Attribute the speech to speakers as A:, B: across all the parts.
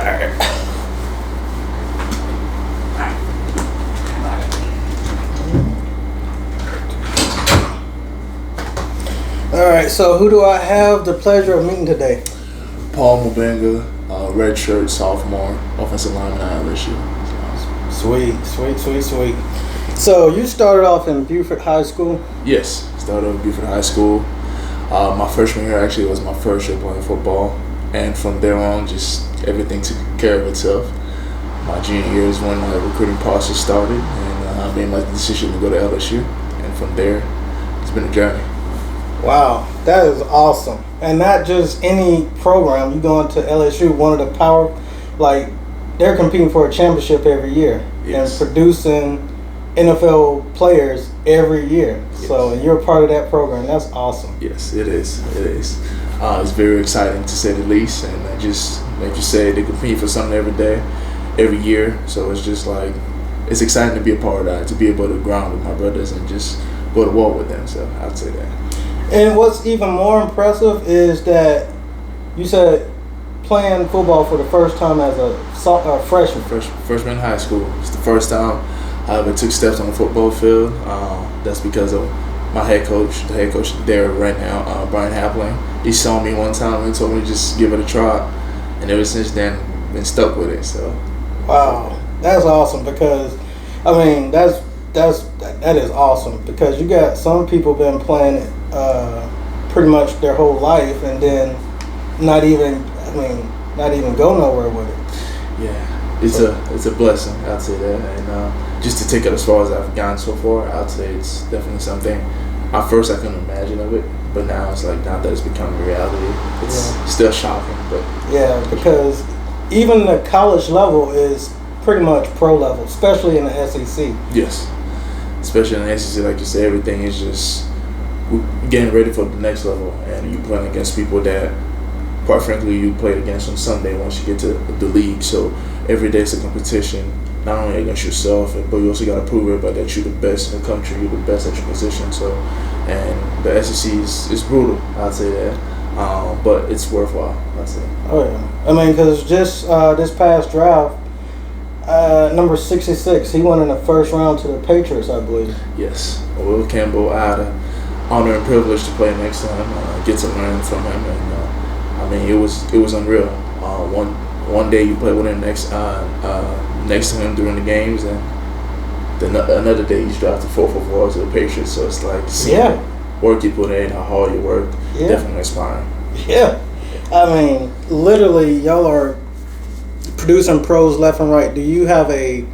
A: All right, so who do I have the pleasure of meeting today?
B: Paul Mubenga, redshirt sophomore, offensive lineman at LSU.
A: Sweet. So you started off in Buford High School?
B: Yes, started at Buford High School. My freshman year actually was my first year playing football, and from there on, just everything took care of itself. My junior year is when my recruiting process started, and I made my decision to go to LSU, and from there, it's been a journey.
A: Wow, that is awesome. And not just any program. You go into LSU, one of the power, like they're competing for a championship every year and producing NFL players every year. Yes. So you're a part of that program. That's awesome.
B: Yes, it is. It's very exciting to say the least. And I just, like you say, they compete for something every day, every year. So it's just like, it's exciting to be a part of that, to be able to grind with my brothers and just go to war with them. So I'd say that.
A: And what's even more impressive is that you said playing football for the first time as a freshman.
B: Freshman in high school. It's the first time I ever took steps on the football field. That's because of my head coach, the head coach there right now, Brian Hapling. He saw me one time and told me to just give it a try. And ever since then, been stuck with it. So.
A: Wow, that's awesome because, I mean, that is awesome because you got some people been playing it pretty much their whole life and then not even go nowhere with it.
B: Yeah, it's a blessing, I'd say that, and just to take it as far as I've gone so far, I'd say it's definitely something. At first I couldn't imagine of it, but now it's like, now that it's become a reality, it's still shocking. But
A: yeah, because even the college level is pretty much pro level, especially in the SEC.
B: Yes, especially in the SEC, like you say, everything is just getting ready for the next level, and you playing against people that, quite frankly, you played against on Sunday once you get to the league. So every day it's a competition, not only against yourself, but you also got to prove everybody that you're the best in the country, you're the best at your position. So, and the SEC is brutal, I'd say that, but it's worthwhile, I'd say.
A: Oh yeah, I mean, because just this past draft, number 66, he went in the first round to the Patriots, I believe.
B: Yes, Will Campbell. I had an honor and privilege to play next to him, get to learn from him, and I mean, it was unreal. One day you play with him next to him during the games, and then another day he's drafted 4 to the Patriots. So it's like seeing the work you put in, how hard you work, definitely inspiring.
A: Yeah, I mean, literally, y'all are producing pros left and right. Do you have a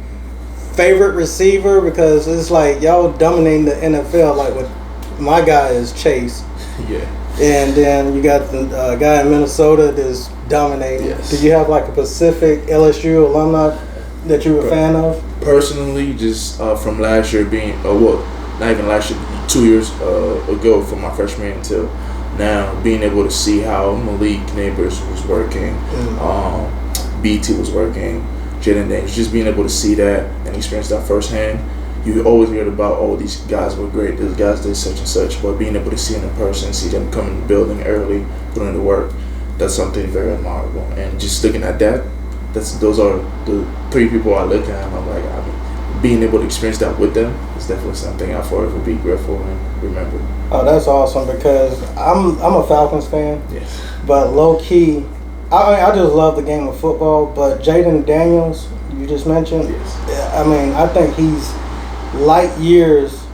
A: favorite receiver? Because it's like y'all dominating the NFL. Like with my guy is Chase.
B: Yeah.
A: And then you got the guy in Minnesota that's dominating.
B: Yes.
A: Do you have like a Pacific LSU alumni that you're a fan of?
B: Personally, just from last year being, not even last year, 2 years ago from my freshman year until now, being able to see how Malik Neighbors was working, BT was working, Jaden Daniels, just being able to see that and experience that firsthand. You always heard about, these guys were great, these guys did such and such, but being able to see them in person, see them come in the building early, put in the work, that's something very admirable. And just looking at that, those are the 3 people I look at, and I'm like, being able to experience that with them is definitely something I'll forever be grateful and remember.
A: Oh, that's awesome because I'm a Falcons fan.
B: Yes.
A: But low key, I just love the game of football. But Jaden Daniels, you just mentioned, I mean, I think he's light years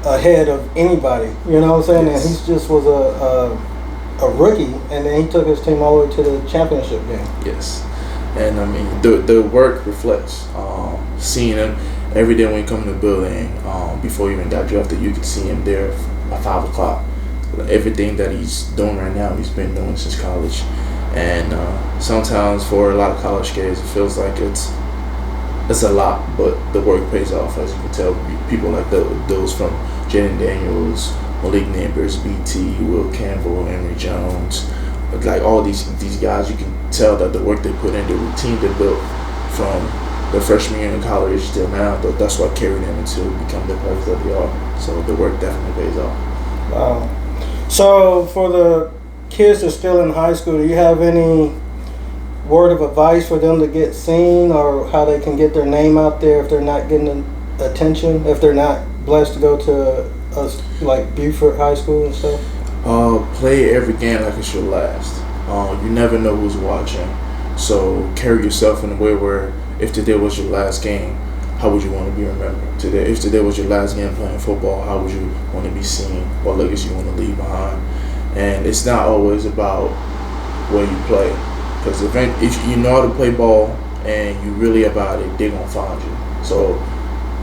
A: ahead of anybody. You know what I'm saying? Yes. And he just was a rookie, and then he took his team all the way to the championship game.
B: Yes. And I mean, the work reflects. Seeing him every day when you come in the building, before he even got drafted, you could see him there at 5 o'clock. Everything that he's doing right now, he's been doing since college. And sometimes for a lot of college kids, it feels like it's a lot, but the work pays off, as you can tell. People like those from Jaden Daniels, Malik Neighbors, BT, Will Campbell, Emory Jones, like all these guys, you can tell that the work they put in, the routine they built from their freshman year in college till now, that's what carried them into become the players that they are. So the work definitely pays off.
A: Wow. So for the kids that are still in high school, do you have any word of advice for them to get seen, or how they can get their name out there if they're not getting attention, if they're not blessed to go to like Buford High School and stuff?
B: Play every game like it's your last. You never know who's watching, so carry yourself in a way where if today was your last game, how would you want to be remembered? If today was your last game playing football, how would you want to be seen? What legacy you want to leave behind? And it's not always about where you play, because if you know how to play ball and you really about it, they're gonna find you. So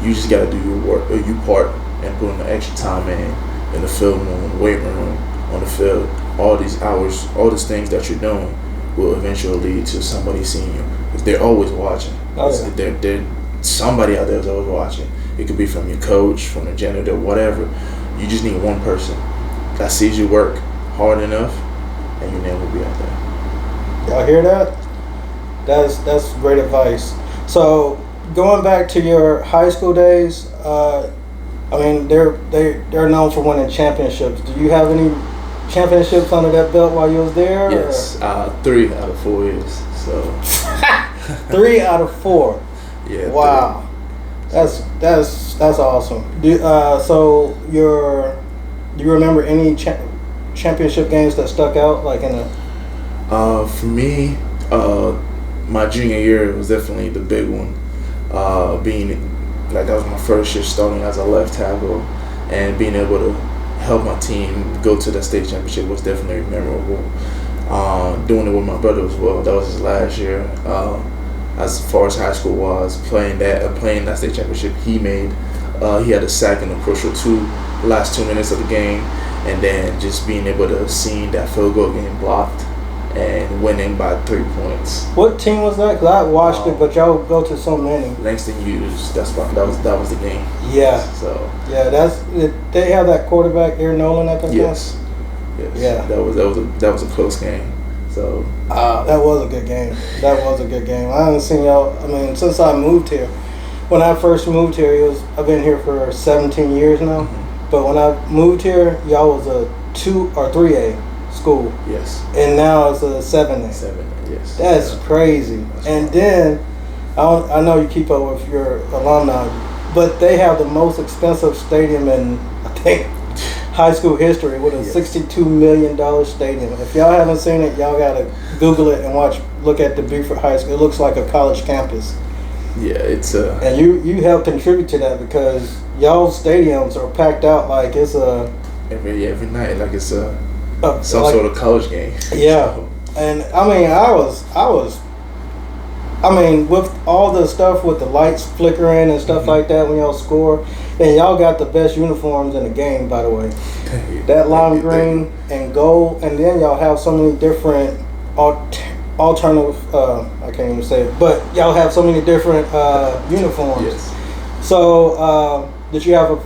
B: you just gotta do your work, or your part, and put in the extra time in the film room, weight room, on the field. All these hours, all these things that you're doing will eventually lead to somebody seeing you, because they're always watching.
A: Oh, yeah.
B: They're somebody out there is always watching. It could be from your coach, from the janitor, whatever. You just need one person that sees you work hard enough, and your name will be out there.
A: Y'all hear that? That's great advice. So going back to your high school days, I mean they're known for winning championships. Do you have any championships under that belt while you was there?
B: Yes, 3 out of 4 years. So
A: 3 out of 4.
B: Yeah.
A: Wow.
B: 3.
A: That's awesome. So do you remember any championship games that stuck out, like in a?
B: For me, my junior year was definitely the big one. Being like that was my first year starting as a left tackle, and being able to help my team go to the state championship was definitely memorable. Doing it with my brother as well. That was his last year. As far as high school was, playing that state championship, he had a sack in the crucial last 2 minutes of the game, and then just being able to see that field goal getting blocked and winning by 3 points.
A: What team was that? Because I watched it, but y'all go to so many.
B: Langston Hughes. That was the game.
A: Yeah.
B: So
A: yeah, they have that quarterback Aaron Nolan at that time.
B: Yes.
A: Yeah.
B: That was a close game. So
A: that was a good game. I haven't seen y'all. I mean, since I moved here. When I first moved here, I've been here for 17 years now. Mm-hmm. But when I moved here, y'all was a 2 or 3A school.
B: Yes.
A: And now it's a 7A.
B: 7A. Yes.
A: That's crazy. And then I know you keep up with your alumni, but they have the most expensive stadium in, I think, high school history, with a $62 million stadium. If y'all haven't seen it, y'all gotta Google it and look at the Buford High School. It looks like a college campus.
B: Yeah, it's
A: and you help contribute to that, because y'all's stadiums are packed out like it's a
B: every night, like it's some sort of college game.
A: Yeah, and I mean, with all the stuff with the lights flickering and stuff like that when y'all score, and y'all got the best uniforms in the game, by the way. That lime green and gold, and then y'all have so many different alternative, I can't even say it, but y'all have so many different uniforms.
B: Yes.
A: So, did you have a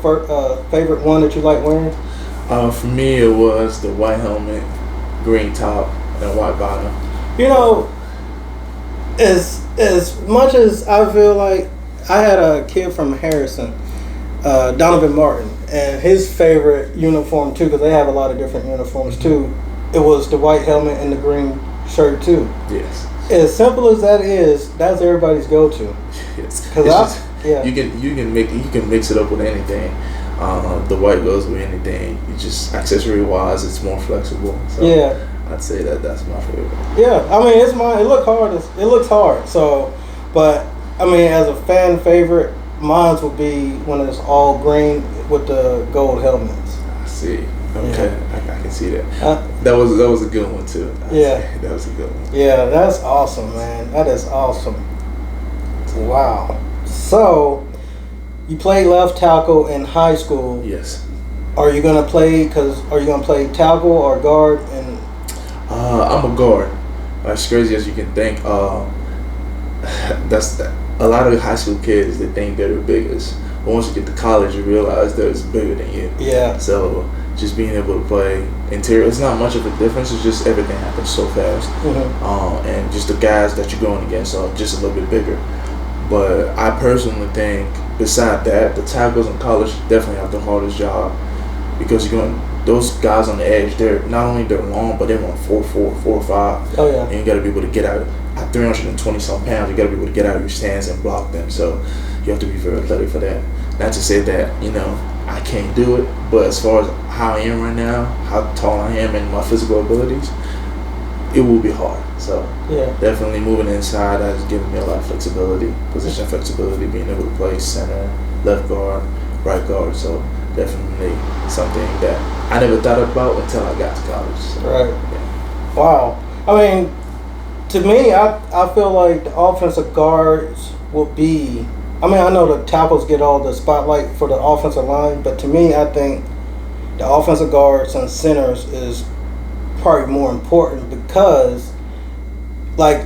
A: favorite one that you like wearing?
B: For me, it was the white helmet, green top, and white bottom.
A: You know, as much as I feel like I had a kid from Harrison, Donovan Martin, and his favorite uniform too, because they have a lot of different uniforms too. It was the white helmet and the green shirt too.
B: Yes.
A: As simple as that is, that's everybody's go-to.
B: Yes.
A: You
B: can mix it up with anything. The white goes with anything. It's just accessory wise, it's more flexible. So
A: yeah.
B: I'd say that's my favorite.
A: Yeah, I mean it's mine. It looks hard. So, but I mean, as a fan favorite, mine would be when it's all green with the gold helmets.
B: I see. Okay, yeah. I can see that. That was a good one too. That was a good one.
A: Yeah, that's awesome, man. That is awesome. Wow. So, you played left tackle in high school.
B: Yes.
A: Are you gonna play tackle or guard? And
B: I'm a guard. As crazy as you can think. That's a lot of high school kids. They think they're the biggest, but once you get to college, you realize that it's bigger than you.
A: Yeah.
B: So just being able to play interior, it's not much of a difference. It's just everything happens so fast, and just the guys that you're going against are just a little bit bigger. But I personally think, beside that, the tackles in college definitely have the hardest job, because those guys on the edge, they're not only long, but they run 4.4, 4.5.
A: Oh yeah.
B: And you got to be able to get out at 320 some pounds, you got to be able to get out of your stance and block them. So you have to be very athletic for that. Not to say that, you know, I can't do it, but as far as how I am right now, how tall I am, and my physical abilities, it will be hard. So definitely moving inside has given me a lot of flexibility, position flexibility, being able to play center, left guard, right guard. So definitely something that I never thought about until I got to college. So,
A: right.
B: Yeah.
A: Wow. I mean, to me, I feel like the offensive guards will be. I mean, I know the tackles get all the spotlight for the offensive line, but to me, I think the offensive guards and centers is probably more important because, like,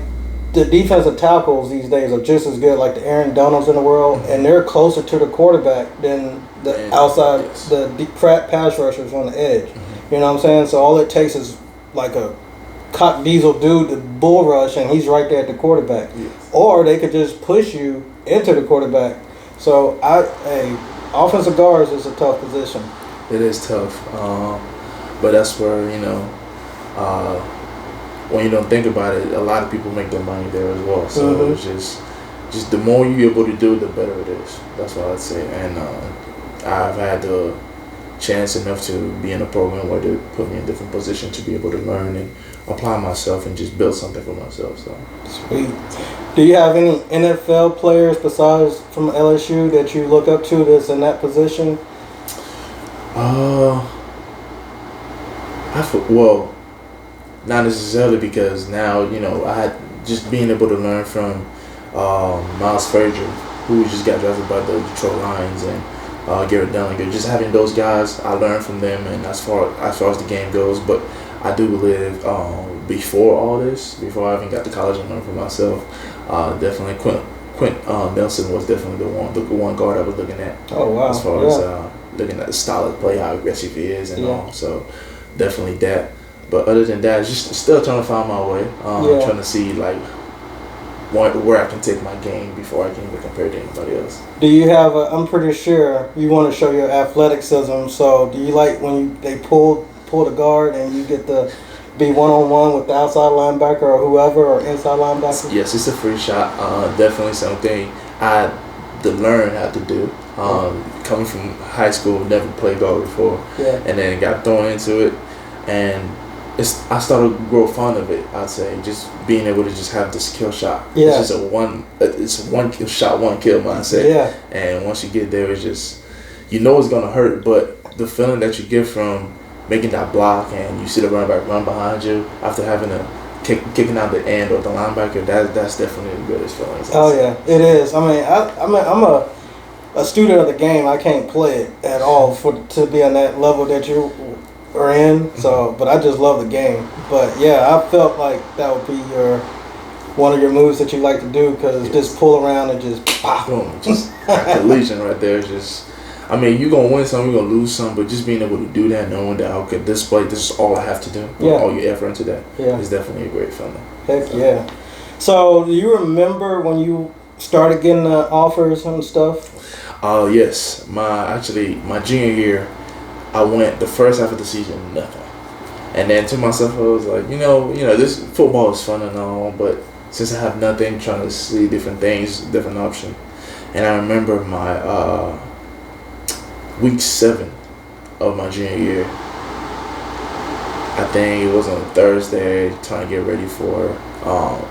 A: the defensive tackles these days are just as good, like the Aaron Donalds in the world, and they're closer to the quarterback than the outside, the pass rushers on the edge. You know what I'm saying? So all it takes is like a cock diesel dude to bull rush, and he's right there at the quarterback. Or they could just push you into the quarterback. So offensive guards is a tough position.
B: It is tough, but that's where, you know, when you don't think about it, a lot of people make their money there as well. So it's just the more you're able to do, the better it is. That's what I'd say. And I've had the chance enough to be in a program where they put me in different positions to be able to learn and apply myself and just build something for myself. So
A: sweet. Do you have any NFL players besides from LSU that you look up to that's in that position?
B: Well, not necessarily, because now, you know, I had just being able to learn from Miles Frazier, who just got drafted by the Detroit Lions, and Garrett Dellinger. Just having those guys, I learned from them, and as far as the game goes. But I do believe before all this, before I even got to college and learned for myself, definitely Quint Nelson was definitely the one guard I was looking at.
A: Oh wow!
B: As far as looking at the style of play, how aggressive he is, and all. So definitely that. But other than that, just still trying to find my way. Trying to see like where I can take my game before I can even compare to anybody else.
A: Do you have I'm pretty sure you want to show your athleticism. So do you like when they pull the guard and you get to be one-on-one with the outside linebacker or whoever, or inside linebacker?
B: Yes, it's a free shot. Definitely something I had to learn how to do. Coming from high school, never played guard before, and then got thrown into it, and I started to grow fond of it. I'd say just being able to just have this kill shot. It's just one kill shot, one kill mindset. And once you get there, it's just, you know it's gonna hurt, but the feeling that you get from making that block and you see the running back run behind you after having a kicking out the end or the linebacker, that's definitely the greatest feeling.
A: Oh yeah, it is. I mean, I'm a student of the game. I can't play it at all to be on that level that you are in. So, but I just love the game. But yeah, I felt like that would be one of your moves that you like to do, because just pull around and just pop.
B: Boom, just collision right there. Just, I mean, you're going to win some, you're going to lose some, but just being able to do that, knowing that, okay, this play, this is all I have to do, all your effort into that, is definitely a great feeling.
A: Heck yeah. So, do you remember when you started getting offers and stuff?
B: Yes. My junior year, I went the first half of the season, nothing. And then to myself, I was like, you know, this football is fun and all, but since I have nothing, trying to see different things, different options. And I remember my week 7 of my junior year, I think it was on Thursday, trying to get ready for,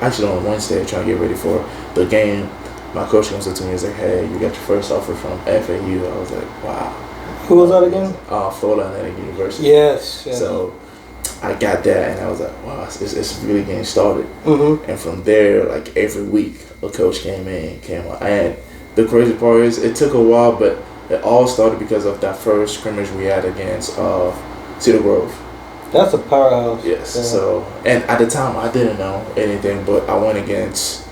B: actually on Wednesday, trying to get ready for the game. My coach comes up to me and is like, hey, you got your first offer from FAU. I was like, wow.
A: Who was that again?
B: Florida Atlantic University.
A: Yes.
B: So I got that, and I was like, wow, it's really getting started. And from there, like every week, a coach came out. And the crazy part is, it took a while, but it all started because of that first scrimmage we had against Cedar Grove.
A: That's a powerhouse.
B: Yes. Yeah. So, and at the time, I didn't know anything, but I went against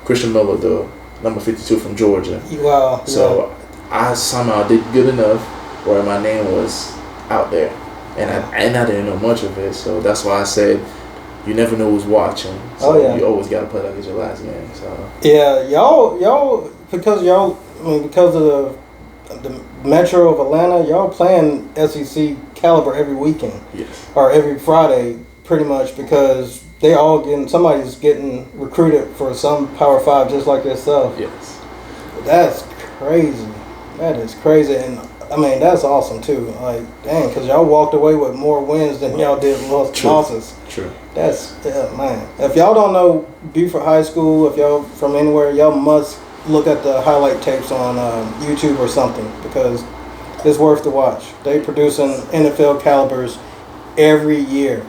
B: Christian Miller, the number 52 from Georgia.
A: Wow.
B: So I somehow did good enough where my name was out there, and I didn't know much of it. So that's why I said, you never know who's watching. So you always got to play like it's your last game. So y'all because of the Metro of Atlanta, y'all playing SEC caliber every weekend. Yes.
A: Or every Friday, pretty much, because somebody's getting recruited for some Power 5 just like yourself.
B: Yes.
A: That's crazy. That is crazy. And I mean, that's awesome too. Like, dang, because y'all walked away with more wins than y'all did losses.
B: True.
A: That's, man. If y'all don't know Buford High School, if y'all from anywhere, y'all must look at the highlight tapes on YouTube or something, because it's worth the watch. They producing NFL calibers every year.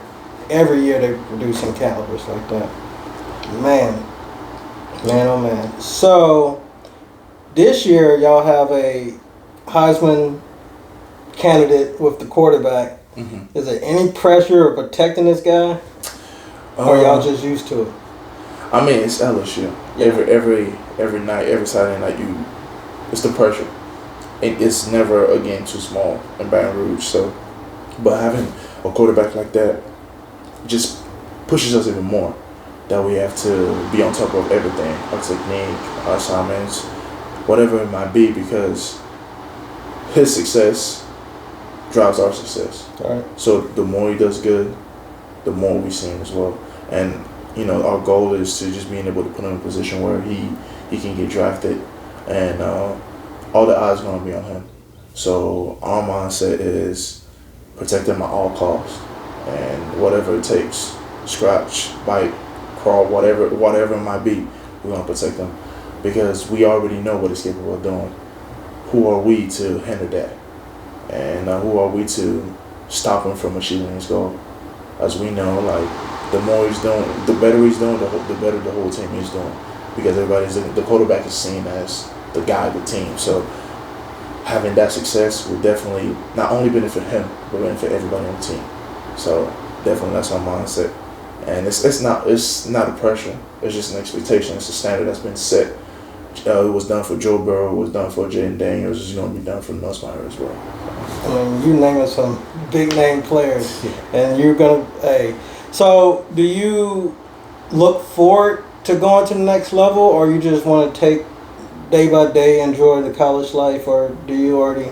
A: Every year they're producing calibers like that. Man, oh man. So this year y'all have a Heisman candidate with the quarterback. Mm-hmm. Is there any pressure of protecting this guy, or y'all just used to it?
B: I mean, it's LSU. Yeah. Every night, every Saturday night, it's the pressure. It's never again too small in Baton Rouge. So, but having a quarterback like that just pushes us even more. That we have to be on top of everything, our technique, our assignments, whatever it might be, because his success drives our success.
A: All right.
B: So the more he does good, the more we see him as well. And our goal is to just being able to put him in a position where he can get drafted, and all the eyes are going to be on him. So our mindset is protect him at all costs, and whatever it takes, scratch, bite, crawl, whatever it might be, we're going to protect him, because we already know what he's capable of doing. Who are we to hinder that? And who are we to stop him from achieving his goal? As we know, like, the more he's doing, the better he's doing, the better the whole team is doing. Because the quarterback is seen as the guy of the team. So having that success will definitely not only benefit him, but benefit everybody on the team. So definitely that's our mindset. And it's not a pressure. It's just an expectation. It's a standard that's been set. It was done for Joe Burrow. It was done for Jayden Daniels. It's going to be done for Nussmeier as well.
A: I mean, you naming some big name players, and you're gonna. Hey, so do you look forward to going to the next level, or you just want to take day by day, enjoy the college life, or do you already?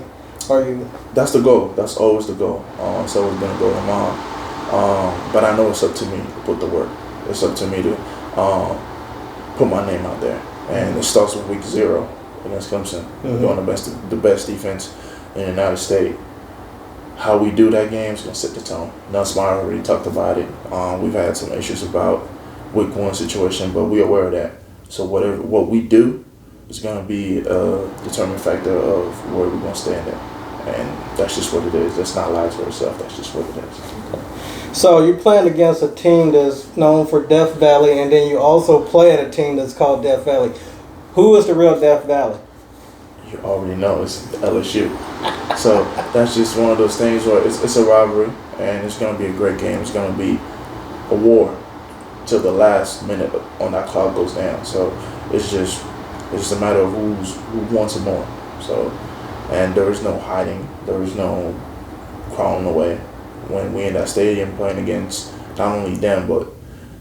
A: Are you?
B: That's the goal. That's always the goal. It's always been a goal of mine. But I know it's up to me to put the work. It's up to me to put my name out there. And it starts with week 0 against Clemson. Mm-hmm. Doing the best defense in the United States. How we do that game is going to set the tone. Nussmeier already talked about it. We've had some issues about week 1 situation, but we're aware of that. So what we do is going to be a determining factor of where we're going to stand at. And that's just what it is. Let's not lie to ourselves. That's just what it is.
A: So you're playing against a team that's known for Death Valley, and then you also play at a team that's called Death Valley. Who is the real Death Valley?
B: You already know it's LSU. So that's just one of those things where it's a rivalry, and it's going to be a great game. It's going to be a war till the last minute on that clock goes down. So it's just a matter of who wants it more. So, and there is no hiding. There is no crawling away. When we're in that stadium playing against not only them, but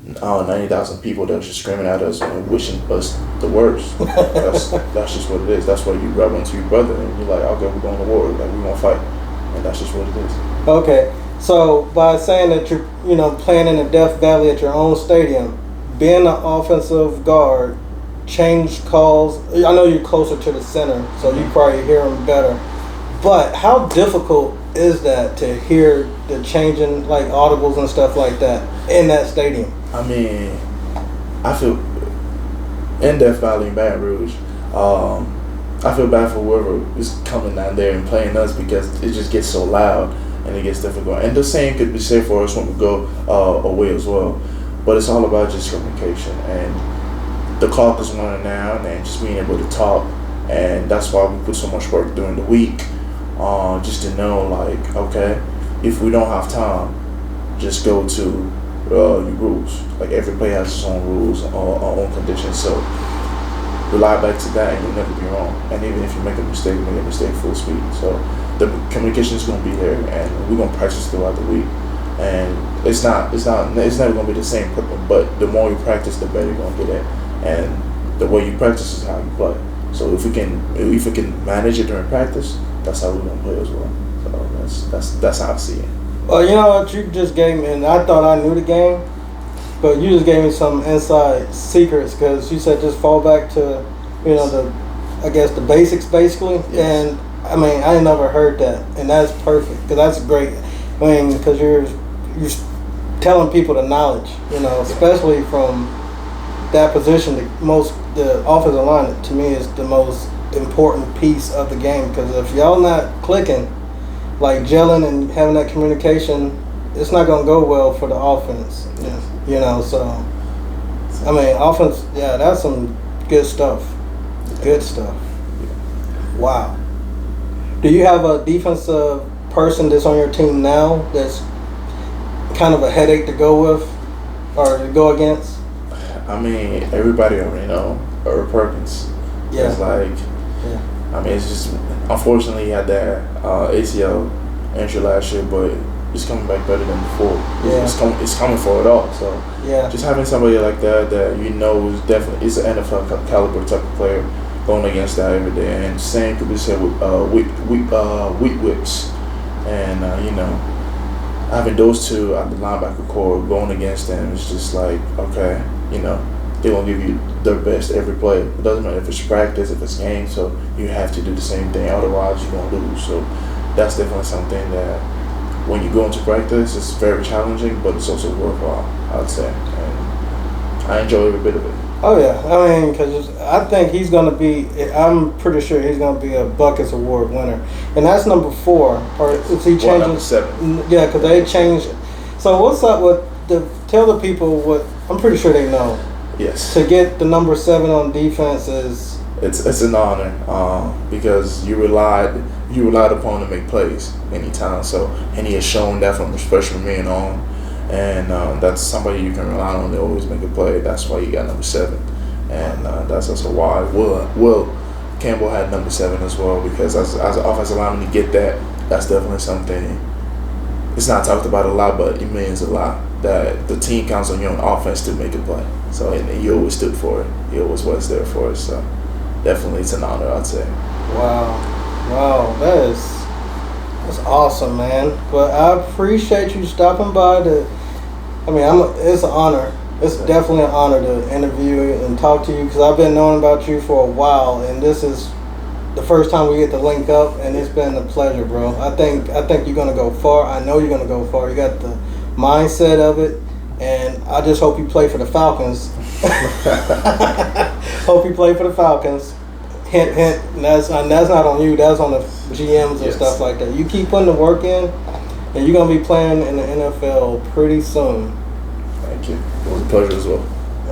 B: 90,000 people that are just screaming at us and wishing us the worst. That's just what it is. That's why you rub into your brother and you're like, okay, we're going to war. Like, we're going to fight. And that's just what it is.
A: Okay. So by saying that you're, playing in the Death Valley at your own stadium, being an offensive guard, change calls. I know you're closer to the center, so you probably hear them better. But how difficult is that to hear the changing, like, audibles and stuff like that in that stadium?
B: I mean, I feel in Death Valley in Baton Rouge, I feel bad for whoever is coming down there and playing us, because it just gets so loud and it gets difficult. And the same could be said for us when we go away as well. But it's all about just communication, and the clock is running down, and just being able to talk. And that's why we put so much work during the week, just to know, like, okay, if we don't have time, just go to your rules. Like, every player has its own rules, own conditions. So rely back to that, and you'll never be wrong. And even if you make a mistake, full speed. So the communication is going to be there, and we're going to practice throughout the week. And it's never going to be the same. But the more you practice, the better you're going to get at. And the way you practice is how you play. So if we can manage it during practice, that's how we're going to play as well. So that's how I see it.
A: Well, you know what, you just gave me, and I thought I knew the game, But you just gave me some inside secrets because you said just fall back to, I guess the basics basically.
B: Yes.
A: And I mean, I ain't never heard that, and that's perfect because that's great. I mean, because you're telling people the knowledge, especially from that position. The offensive line to me is the most important piece of the game because if y'all not clicking, like gelling and having that communication, it's not gonna go well for the offense. So I mean, offense, yeah, that's some good stuff. Good stuff. Wow. Do you have a defensive person that's on your team now that's kind of a headache to go with or to go against?
B: I mean, everybody already know Earl Perkins.
A: Yeah.
B: It's like, I mean, it's just, unfortunately, he had that ACL injury last year, but he's coming back better than before.
A: Yeah.
B: It's coming for it all. So
A: yeah,
B: just having somebody like that is definitely is an NFL caliber type of player going against that every day. And same could be said with Wheat Whips, and having those two at the linebacker core going against them is just like, okay, they're gonna give you their best every play. It doesn't matter if it's practice, if it's game, so you have to do the same thing. Otherwise, you're gonna lose. So that's definitely something that when you go into practice, it's very challenging, but it's also worthwhile, I'd say. And I enjoy every bit of it.
A: Oh yeah, I mean, because I think he's gonna be. I'm pretty sure he's gonna be a Buckets Award winner, and that's number 4. Or is he changing?
B: Number 7.
A: Yeah, because they changed. So what's up with tell the people what I'm pretty sure they know.
B: Yes.
A: To get the number 7 on defense is.
B: It's an honor because you relied upon to make plays anytime. So and he has shown that from his freshman year on. And that's somebody you can rely on to always make a play. That's why you got number 7. And that's also why Will Campbell had number 7 as well, because as an offensive lineman, to get that's definitely something. It's not talked about a lot, but it means a lot that the team counts on you on offense to make a play. So and he always stood for it. He always was there for us. So definitely it's an honor, I'd say.
A: Wow, that's awesome, man. But I appreciate you stopping by it's an honor. It's definitely an honor to interview and talk to you because I've been knowing about you for a while, and this is the first time we get to link up, and it's been a pleasure, bro. I think you're gonna go far. I know you're gonna go far. You got the mindset of it, and I just hope you play for the Falcons. Hope you play for the Falcons. Hint, hint. And that's not on you. That's on the GMs and stuff like that. You keep putting the work in, and you're gonna be playing in the NFL pretty soon.
B: Thank you. It was a pleasure as well.